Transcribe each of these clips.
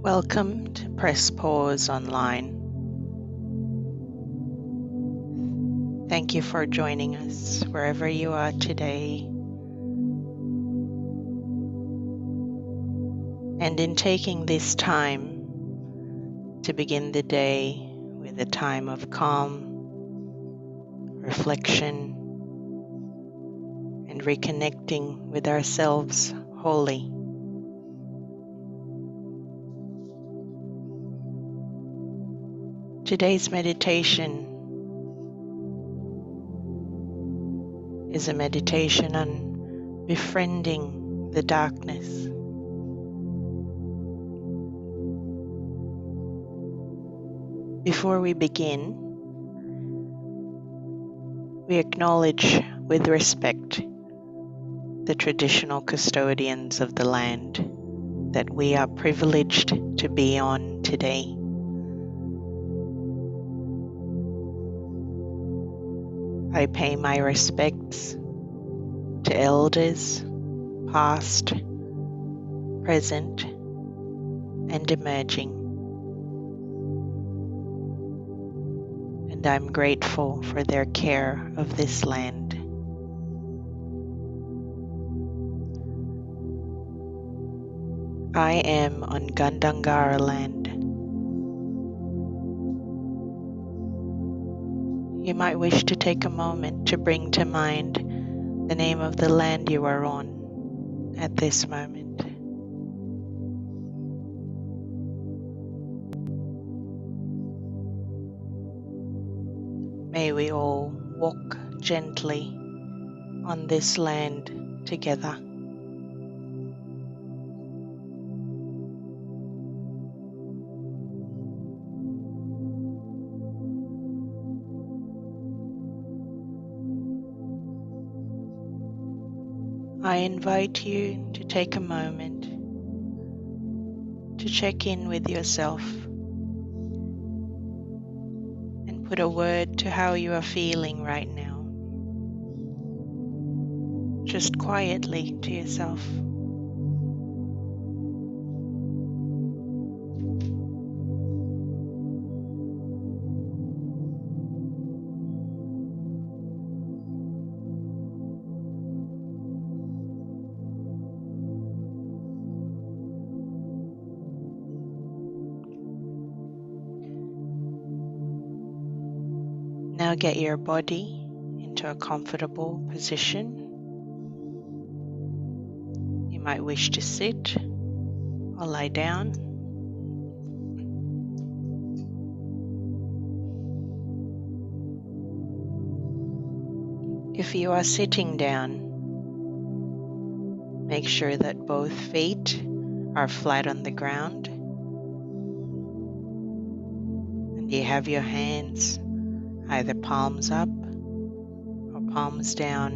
Welcome to Press Pause Online. Thank you for joining us wherever you are today, and in taking this time to begin the day with a time of calm, reflection, and reconnecting with ourselves wholly. Today's meditation is a meditation on befriending the darkness. Before we begin, we acknowledge with respect the traditional custodians of the land that we are privileged to be on today. I pay my respects to elders, past, present, and emerging. And I'm grateful for their care of this land. I am on Gandangara land. You might wish to take a moment to bring to mind the name of the land you are on at this moment. May we all walk gently on this land together. I invite you to take a moment to check in with yourself and put a word to how you are feeling right now, just quietly to yourself. Now get your body into a comfortable position. You might wish to sit or lie down. If you are sitting down, make sure that both feet are flat on the ground and you have your hands either palms up or palms down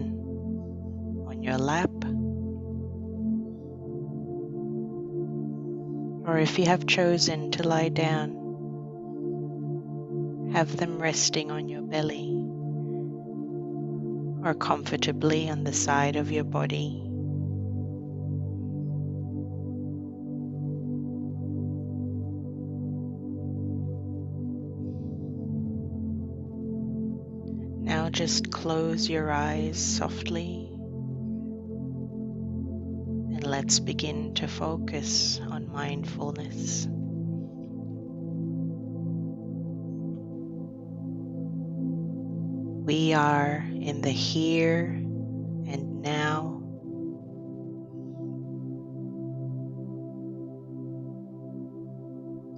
on your lap, or if you have chosen to lie down, have them resting on your belly or comfortably on the side of your body. Now just close your eyes softly and let's begin to focus on mindfulness. We are in the here and now.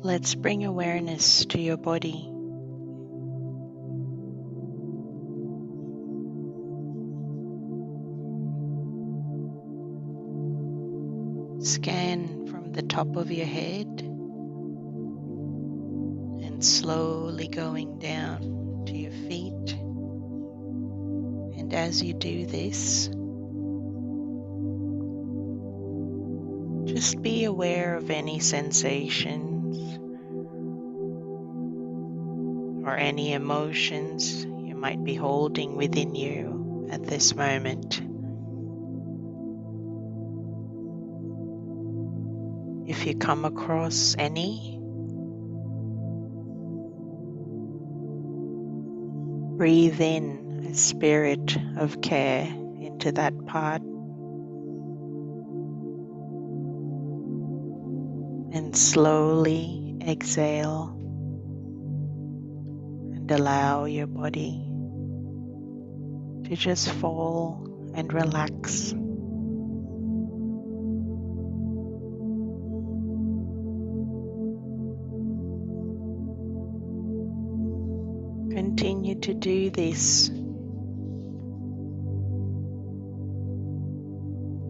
Let's bring awareness to your body. Scan from the top of your head and slowly going down to your feet. And as you do this, just be aware of any sensations or any emotions you might be holding within you at this moment. If you come across any, breathe in a spirit of care into that part and slowly exhale and allow your body to just fall and relax. Continue to do this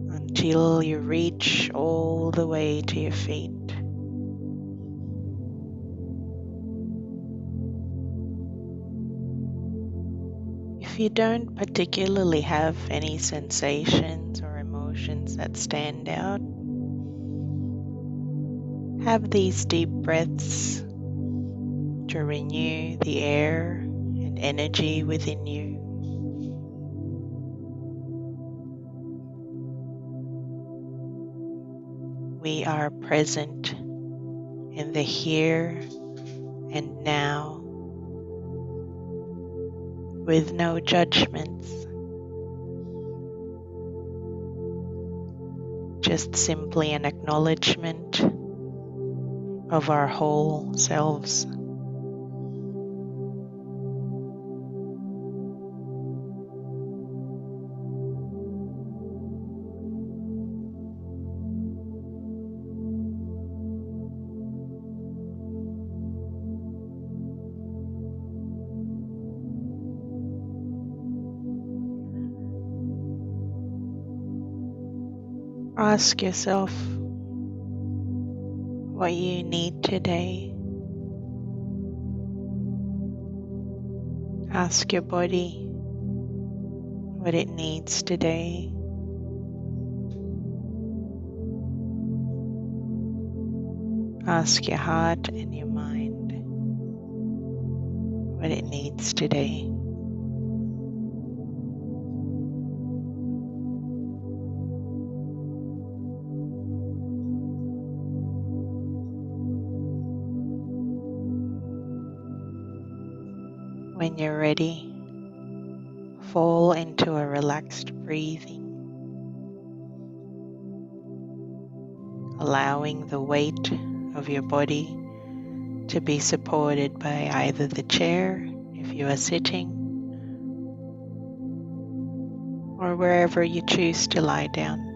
until you reach all the way to your feet. If you don't particularly have any sensations or emotions that stand out, have these deep breaths to renew the air and energy within you. We are present in the here and now with no judgments, just simply an acknowledgement of our whole selves. Ask yourself what you need today. Ask your body what it needs today. Ask your heart and your mind what it needs today. When you're ready, fall into a relaxed breathing, allowing the weight of your body to be supported by either the chair, if you are sitting, or wherever you choose to lie down.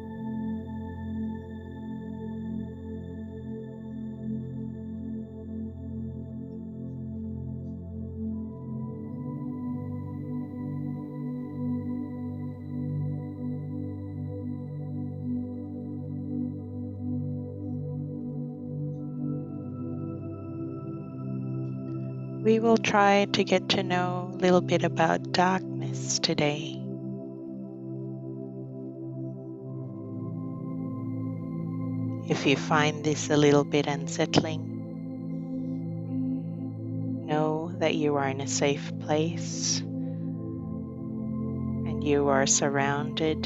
We will try to get to know a little bit about darkness today. If you find this a little bit unsettling, know that you are in a safe place and you are surrounded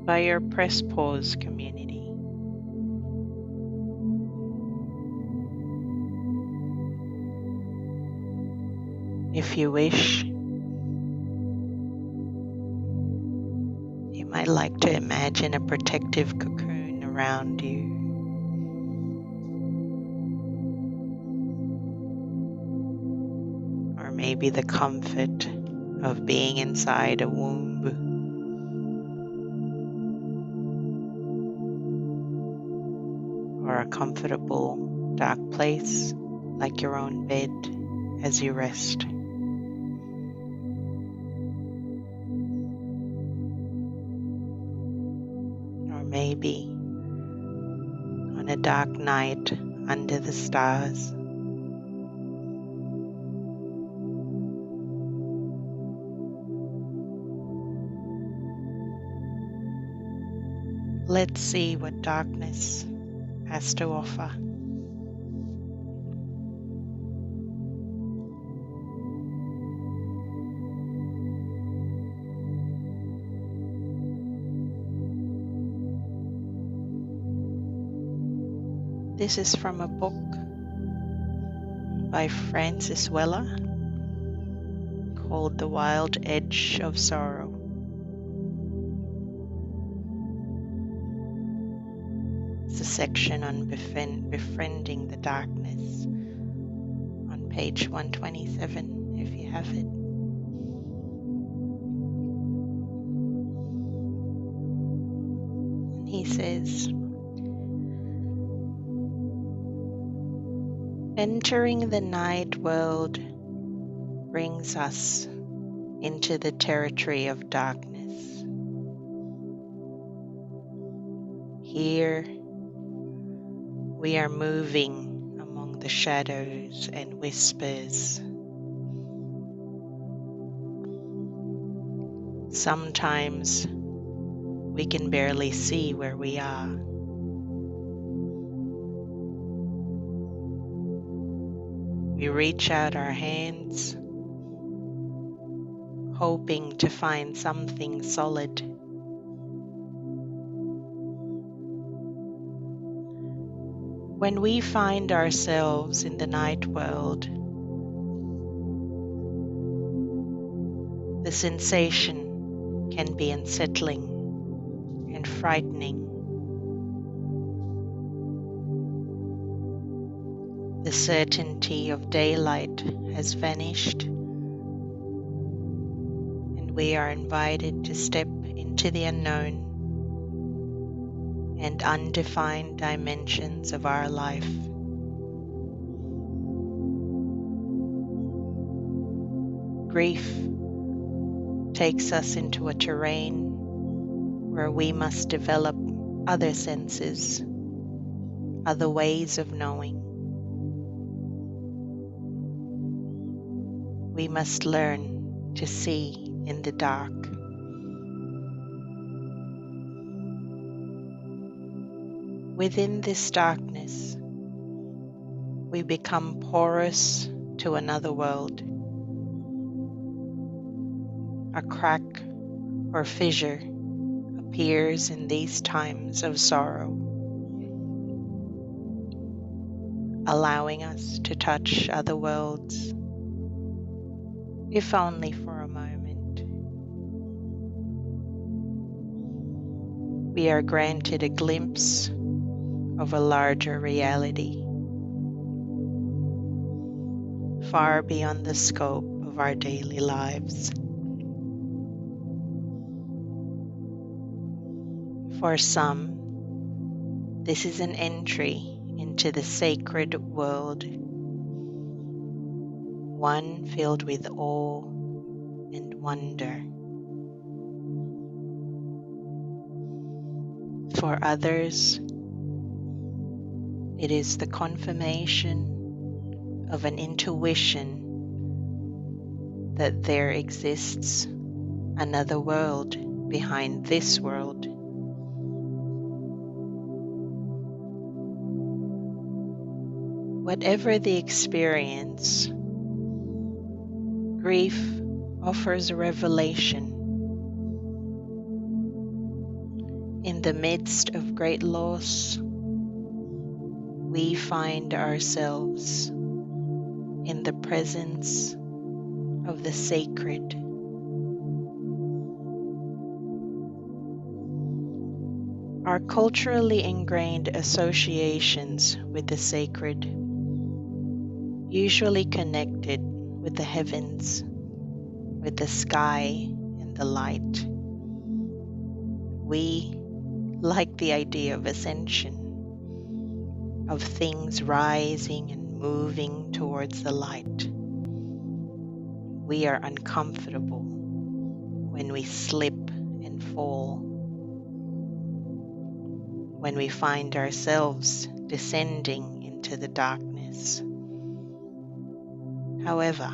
by your Press Pause community. If you wish, you might like to imagine a protective cocoon around you. Or maybe the comfort of being inside a womb. Or a comfortable dark place like your own bed as you rest. Or maybe on a dark night under the stars. Let's see what darkness has to offer. This is from a book by Francis Weller called The Wild Edge of Sorrow. It's a section on befriending the darkness on page 127 if you have it. And he says, entering the night world brings us into the territory of darkness. Here we are moving among the shadows and whispers. Sometimes we can barely see where we are. We reach out our hands, hoping to find something solid. When we find ourselves in the night world, the sensation can be unsettling and frightening. The certainty of daylight has vanished, and we are invited to step into the unknown and undefined dimensions of our life. Grief takes us into a terrain where we must develop other senses, other ways of knowing. We must learn to see in the dark. Within this darkness, we become porous to another world. A crack or fissure appears in these times of sorrow, allowing us to touch other worlds, if only for a moment. We are granted a glimpse of a larger reality, far beyond the scope of our daily lives. For some, this is an entry into the sacred world, one filled with awe and wonder. For others, it is the confirmation of an intuition that there exists another world behind this world. Whatever the experience, grief offers a revelation. In the midst of great loss, we find ourselves in the presence of the sacred. Our culturally ingrained associations with the sacred, usually connected with the heavens, with the sky and the light. We like the idea of ascension, of things rising and moving towards the light. We are uncomfortable when we slip and fall, when we find ourselves descending into into the darkness. However,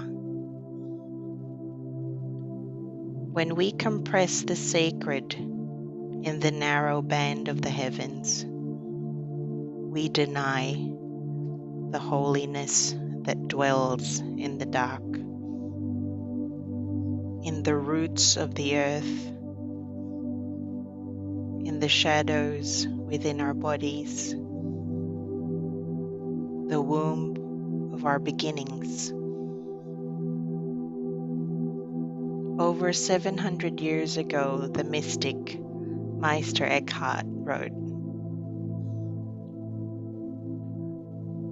when we compress the sacred in the narrow band of the heavens, we deny the holiness that dwells in the dark, in the roots of the earth, in the shadows within our bodies, the womb of our beginnings. Over 700 years ago, the mystic Meister Eckhart wrote,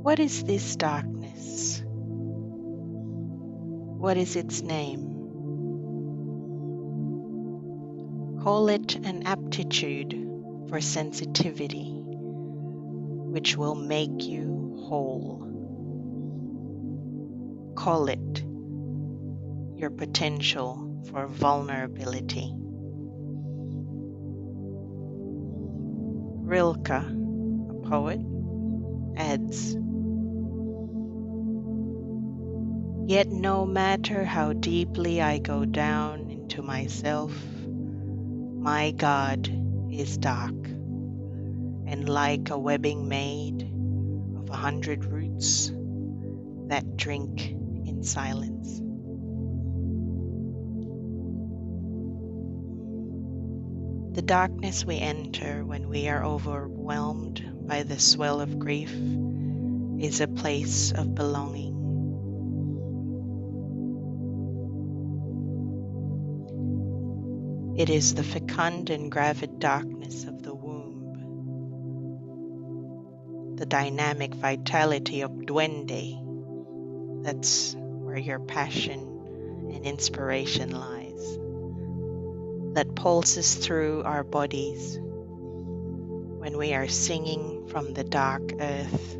"What is this darkness? What is its name? Call it an aptitude for sensitivity, which will make you whole. Call it your potential for vulnerability." Rilke, a poet, adds, "Yet no matter how deeply I go down into myself, my God is dark, and like a webbing made of 100 roots that drink in silence." The darkness we enter when we are overwhelmed by the swell of grief is a place of belonging. It is the fecund and gravid darkness of the womb, the dynamic vitality of duende. That's where your passion and inspiration lies, that pulses through our bodies when we are singing from the dark earth.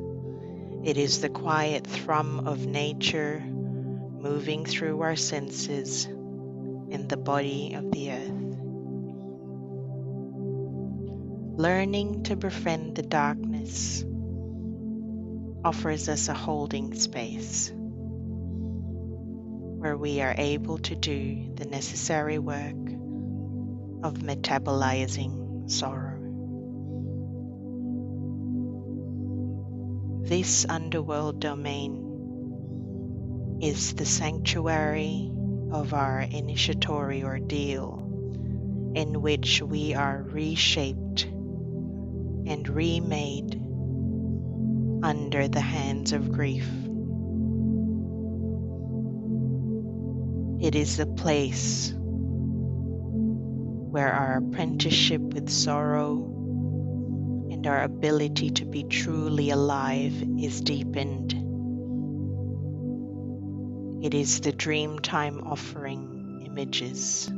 It is the quiet thrum of nature moving through our senses in the body of the earth. Learning to befriend the darkness offers us a holding space where we are able to do the necessary work of metabolizing sorrow. This underworld domain is the sanctuary of our initiatory ordeal, in which we are reshaped and remade under the hands of grief. It is a place where our apprenticeship with sorrow and our ability to be truly alive is deepened. It is the Dreamtime offering images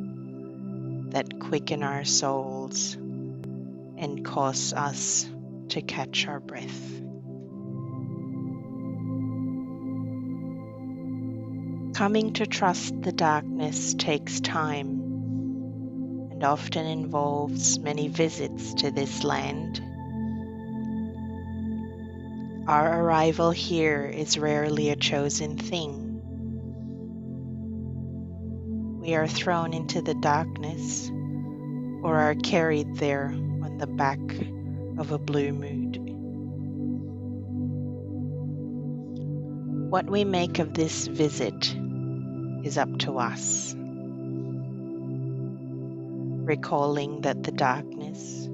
that quicken our souls and cause us to catch our breath. Coming to trust the darkness takes time and often involves many visits to this land. Our arrival here is rarely a chosen thing. We are thrown into the darkness or are carried there on the back of a blue mood. What we make of this visit is up to us. Recalling that the darkness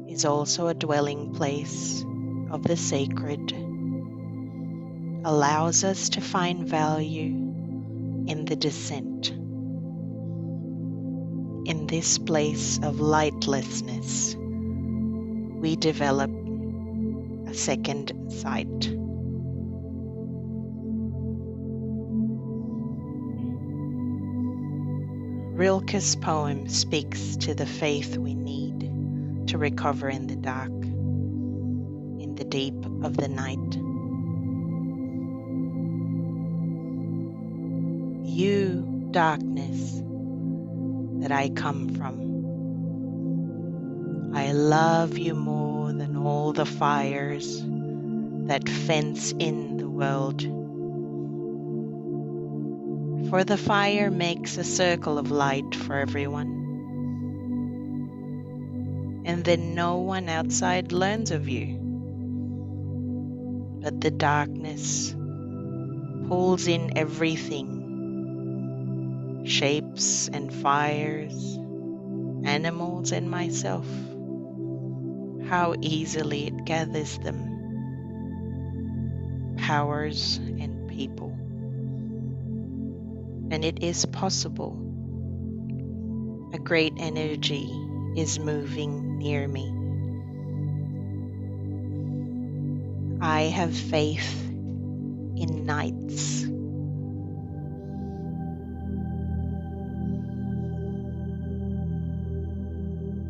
is also a dwelling place of the sacred allows us to find value in the descent. In this place of lightlessness, we develop a second sight. Rilke's poem speaks to the faith we need to recover in the dark, in the deep of the night. You, darkness, that I come from, I love you more than all the fires that fence in the world. For the fire makes a circle of light for everyone, and then no one outside learns of you, but the darkness pulls in everything, shapes and fires, animals and myself. How easily it gathers them, powers and people. And it is possible. A great energy is moving near me. I have faith in nights.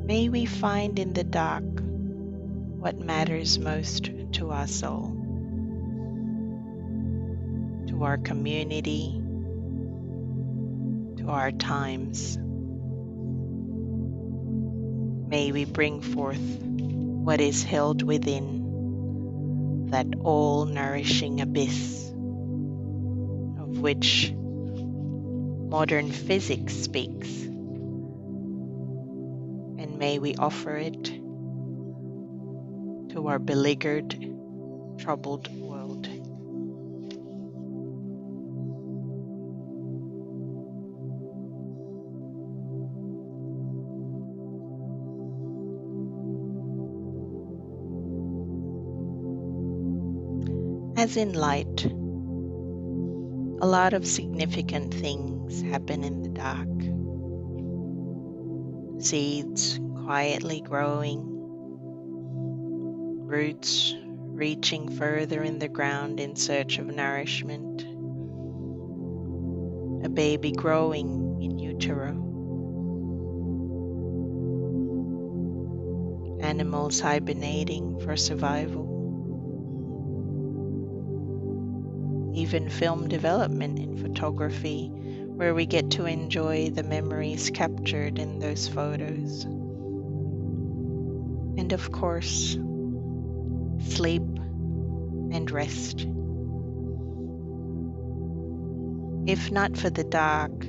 May we find in the dark what matters most to our soul, to our community, to our times. May we bring forth what is held within that all-nourishing abyss of which modern physics speaks, and may we offer it to our beleaguered, troubled world. As in light, a lot of significant things happen in the dark. Seeds quietly growing, roots reaching further in the ground in search of nourishment, a baby growing in utero, animals hibernating for survival, even film development in photography, where we get to enjoy the memories captured in those photos. And of course, sleep and rest. If not for the dark,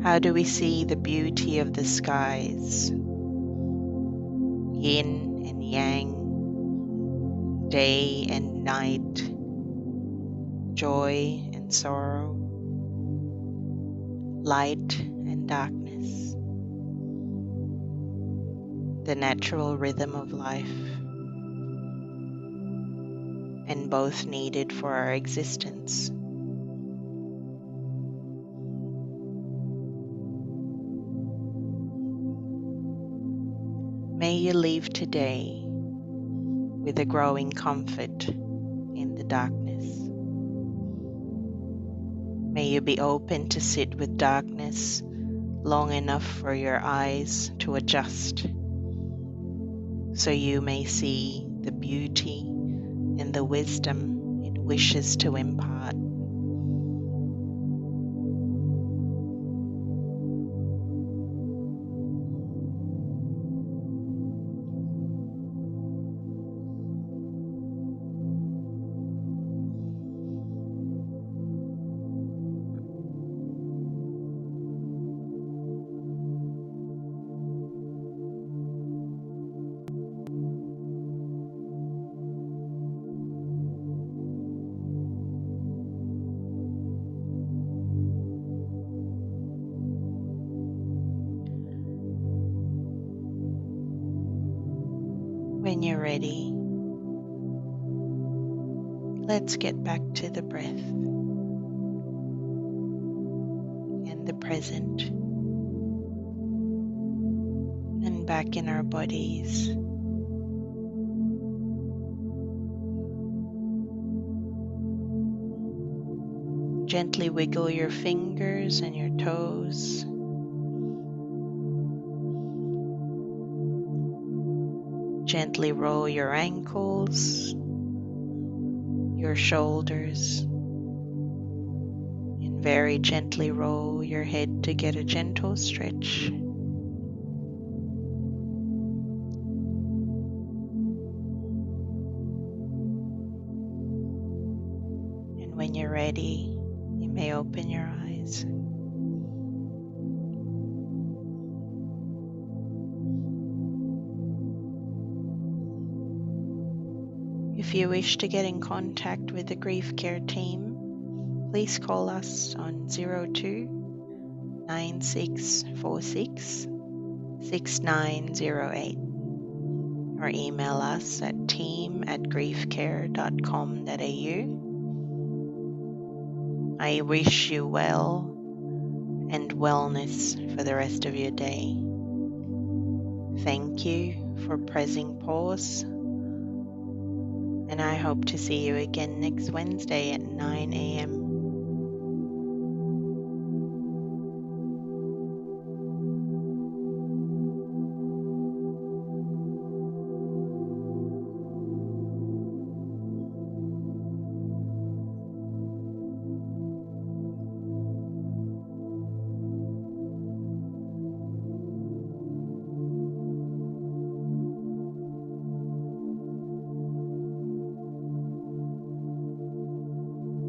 how do we see the beauty of the skies? Yin and yang, day and night, joy and sorrow, light and darkness, the natural rhythm of life, and both needed for our existence. May you leave today with a growing comfort in the darkness. May you be open to sit with darkness long enough for your eyes to adjust, so you may see the beauty and the wisdom it wishes to impart. When you're ready, let's get back to the breath and the present, and back in our bodies. Gently wiggle your fingers and your toes. Gently roll your ankles, your shoulders, and very gently roll your head to get a gentle stretch. When you're ready, you may open your eyes. If you wish to get in contact with the grief care team, please call us on 02-9646 6908 or email us at team@griefcare.com.au. I wish you well and wellness for the rest of your day. Thank you for pressing pause, and I hope to see you again next Wednesday at 9 a.m.